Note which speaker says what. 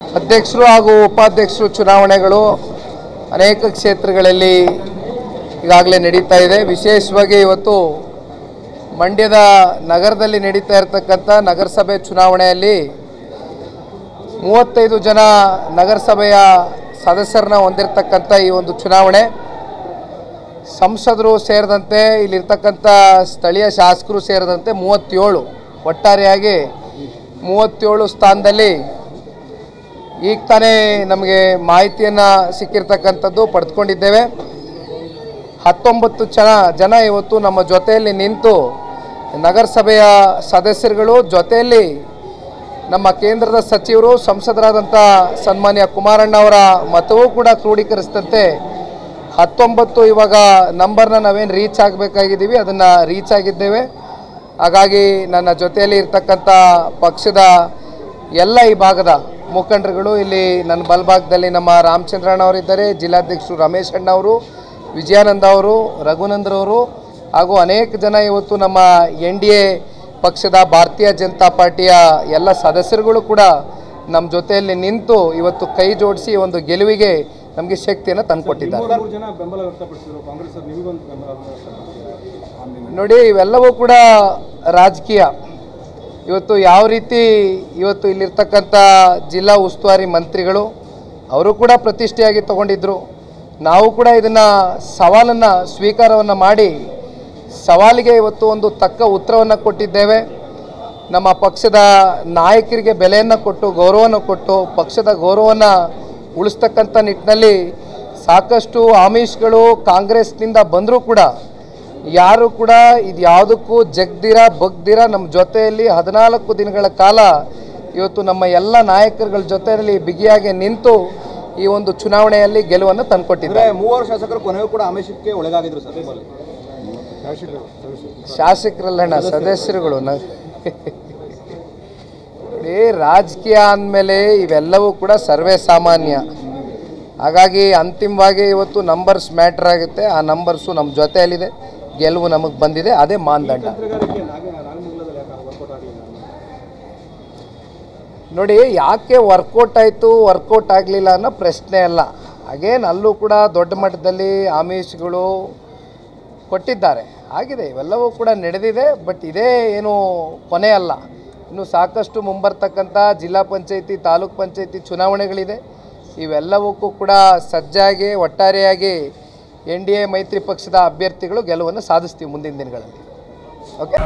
Speaker 1: ಅಧ್ಯಕ್ಷರು ಹಾಗೂ ಉಪಾಧ್ಯಕ್ಷರು ಚುನಾವಣೆಗಳು ಅನೇಕ ಕ್ಷೇತ್ರಗಳಲ್ಲಿ ಈಗಾಗಲೇ ನಡೀತಾ ಇದೆ. ವಿಶೇಷವಾಗಿ ಇವತ್ತು ಮಂಡ್ಯದ ನಗರದಲ್ಲಿ ನಡೀತಾ ಇರತಕ್ಕಂಥ ನಗರಸಭೆ ಚುನಾವಣೆಯಲ್ಲಿ 35 ಜನ ನಗರಸಭೆಯ ಸದಸ್ಯರನ್ನ ಹೊಂದಿರತಕ್ಕಂಥ ಈ ಒಂದು ಚುನಾವಣೆ ಸಂಸದರು ಸೇರಿದಂತೆ ಇಲ್ಲಿರ್ತಕ್ಕಂಥ ಸ್ಥಳೀಯ ಶಾಸಕರು ಸೇರಿದಂತೆ 37 ಒಟ್ಟಾರೆಯಾಗಿ 37 ಸ್ಥಾನದಲ್ಲಿ ಈಗ ತಾನೇ ನಮಗೆ ಮಾಹಿತಿಯನ್ನು ಸಿಕ್ಕಿರ್ತಕ್ಕಂಥದ್ದು ಪಡೆದುಕೊಂಡಿದ್ದೇವೆ. 19 ಜನ ಇವತ್ತು ನಮ್ಮ ಜೊತೆಯಲ್ಲಿ ನಿಂತು ನಗರಸಭೆಯ ಸದಸ್ಯರುಗಳು ಜೊತೆಯಲ್ಲಿ ನಮ್ಮ ಕೇಂದ್ರದ ಸಚಿವರು ಸಂಸದರಾದಂಥ ಸನ್ಮಾನ್ಯ ಕುಮಾರಣ್ಣ ಅವರ ಮತವೂ ಕೂಡ ಕ್ರೋಢೀಕರಿಸಿದಂತೆ 19 ಇವಾಗ ನಂಬರ್ನ ನಾವೇನು ರೀಚ್ ಆಗಬೇಕಾಗಿದ್ದೀವಿ ಅದನ್ನು ರೀಚ್ ಆಗಿದ್ದೇವೆ. ಹಾಗಾಗಿ ನನ್ನ ಜೊತೆಯಲ್ಲಿ ಇರ್ತಕ್ಕಂಥ ಪಕ್ಷದ ಎಲ್ಲ ಈ ಭಾಗದ ಮುಖಂಡರುಗಳು ಇಲ್ಲಿ ನನ್ನ ಬಲಭಾಗದಲ್ಲಿ ನಮ್ಮ ರಾಮಚಂದ್ರಣ್ಣ ಅವರಿದ್ದಾರೆ, ಜಿಲ್ಲಾಧ್ಯಕ್ಷರು ರಮೇಶ್ ಅಣ್ಣ ಅವರು, ವಿಜಯಾನಂದ ಅವರು, ರಘುನಂದ್ರವರು ಹಾಗೂ ಅನೇಕ ಜನ ಇವತ್ತು ನಮ್ಮ NDA ಪಕ್ಷದ ಭಾರತೀಯ ಜನತಾ ಪಾರ್ಟಿಯ ಎಲ್ಲ ಸದಸ್ಯರುಗಳು ಕೂಡ ನಮ್ಮ ಜೊತೆಯಲ್ಲಿ ನಿಂತು ಇವತ್ತು ಕೈ ಜೋಡಿಸಿ ಒಂದು ಗೆಲುವಿಗೆ ನಮಗೆ ಶಕ್ತಿಯನ್ನು ತಂದುಕೊಟ್ಟಿದ್ದಾರೆ. ನೋಡಿ, ಇವೆಲ್ಲವೂ ಕೂಡ ರಾಜಕೀಯ. ಇವತ್ತು ಯಾವ ರೀತಿ ಇವತ್ತು ಇಲ್ಲಿರ್ತಕ್ಕಂಥ ಜಿಲ್ಲಾ ಉಸ್ತುವಾರಿ ಮಂತ್ರಿಗಳು ಅವರು ಕೂಡ ಪ್ರತಿಷ್ಠೆಯಾಗಿ ತಗೊಂಡಿದ್ದರು. ನಾವು ಕೂಡ ಇದನ್ನು ಸವಾಲನ್ನು ಸ್ವೀಕಾರವನ್ನು ಮಾಡಿ ಸವಾಲಿಗೆ ಇವತ್ತು ಒಂದು ತಕ್ಕ ಉತ್ತರವನ್ನು ಕೊಟ್ಟಿದ್ದೇವೆ. ನಮ್ಮ ಪಕ್ಷದ ನಾಯಕರಿಗೆ ಬೆಲೆಯನ್ನು ಕೊಟ್ಟು ಗೌರವವನ್ನು ಕೊಟ್ಟು ಪಕ್ಷದ ಗೌರವವನ್ನು ಉಳಿಸ್ತಕ್ಕಂಥ ನಿಟ್ಟಿನಲ್ಲಿ ಸಾಕಷ್ಟು ಆಮಿಷಗಳು ಕಾಂಗ್ರೆಸ್ನಿಂದ ಬಂದರೂ ಕೂಡ ಯಾರು ಕೂಡ ಇದು ಯಾವುದಕ್ಕೂ ಜಗ್ದಿರ ಬಗ್ದಿರ ನಮ್ಮ ಜೊತೆಯಲ್ಲಿ 14 ದಿನಗಳ ಕಾಲ ಇವತ್ತು ನಮ್ಮ ಎಲ್ಲ ನಾಯಕರುಗಳ ಜೊತೆಯಲ್ಲಿ ಬಿಗಿಯಾಗಿ ನಿಂತು ಈ ಒಂದು ಚುನಾವಣೆಯಲ್ಲಿ ಗೆಲುವನ್ನು ತಂದುಕೊಟ್ಟಿದ್ದಾರೆ.
Speaker 2: 3 ಶಾಸಕರು ಕೊನೆಯೂ ಕೂಡ ಆಮಿಷಕ್ಕೆ ಒಳಗಾಗಿದ್ರು ಸರ್.
Speaker 1: ಶಾಸಕರಲ್ಲಣ್ಣ, ಸದಸ್ಯರುಗಳು. ನೋಡಿ, ರಾಜಕೀಯ ಅಂದಮೇಲೆ ಇವೆಲ್ಲವೂ ಕೂಡ ಸರ್ವೇ ಸಾಮಾನ್ಯ. ಹಾಗಾಗಿ ಅಂತಿಮವಾಗಿ ಇವತ್ತು ನಂಬರ್ಸ್ ಮ್ಯಾಟ್ರ್ ಆಗುತ್ತೆ. ಆ ನಂಬರ್ಸು ನಮ್ಮ ಜೊತೆಯಲ್ಲಿದೆ, ಗೆಲುವು ನಮಗೆ ಬಂದಿದೆ, ಅದೇ ಮಾನದಂಡ. ನೋಡಿ, ಯಾಕೆ ವರ್ಕೌಟ್ ಆಯಿತು ವರ್ಕೌಟ್ ಆಗಲಿಲ್ಲ ಅನ್ನೋ ಪ್ರಶ್ನೆ ಅಲ್ಲ. ಹಾಗೇನು ಅಲ್ಲೂ ಕೂಡ ದೊಡ್ಡ ಮಟ್ಟದಲ್ಲಿ ಆಮಿಷಗಳು ಕೊಟ್ಟಿದ್ದಾರೆ, ಆಗಿದೆ, ಇವೆಲ್ಲವೂ ಕೂಡ ನಡೆದಿದೆ. ಬಟ್ ಇದೇ ಏನು ಕೊನೆ ಅಲ್ಲ. ಇನ್ನು ಸಾಕಷ್ಟು ಮುಂಬರ್ತಕ್ಕಂಥ ಜಿಲ್ಲಾ ಪಂಚಾಯತಿ ತಾಲೂಕ್ ಪಂಚಾಯತಿ ಚುನಾವಣೆಗಳಿದೆ. ಇವೆಲ್ಲವಕ್ಕೂ ಕೂಡ ಸಜ್ಜಾಗಿ ಒಟ್ಟಾರೆಯಾಗಿ NDA ಮೈತ್ರಿ ಪಕ್ಷದ ಅಭ್ಯರ್ಥಿಗಳು ಗೆಲುವನ್ನು ಸಾಧಿಸ್ತೀವಿ ಮುಂದಿನ ದಿನಗಳಲ್ಲಿ. ಓಕೆ.